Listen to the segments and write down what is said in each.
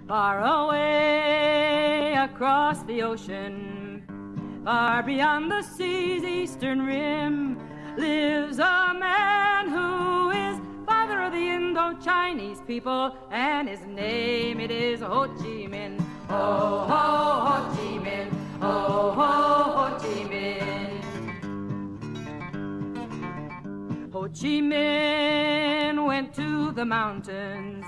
Far away across the ocean, far beyond the sea's eastern rim, lives a man who is father of the Indo-Chinese people, and his name it is Ho Chi Minh. Ho, ho, Ho Chi Minh. Ho, ho, Ho Chi Minh. Ho Chi Minh went to the mountains,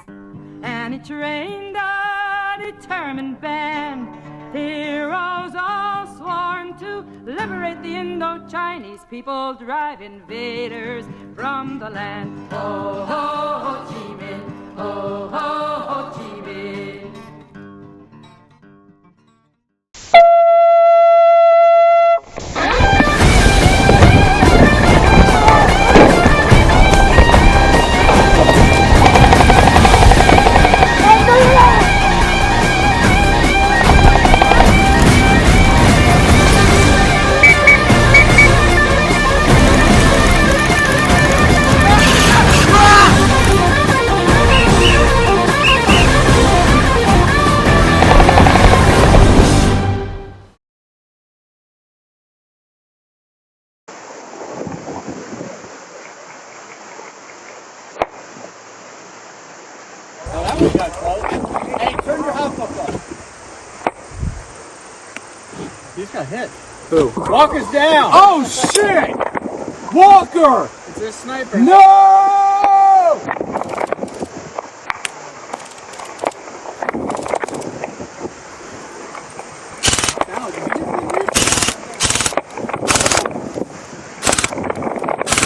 and he trained a determined band. Heroes all sworn to liberate the Indo-Chinese people, drive invaders from the land. Ho, ho, Ho Chi Minh. Ho, ho, Ho Chi Minh. Hey, turn your house up. He just got hit. Who? Walker's down! Oh shit! Walker! It's a sniper. No!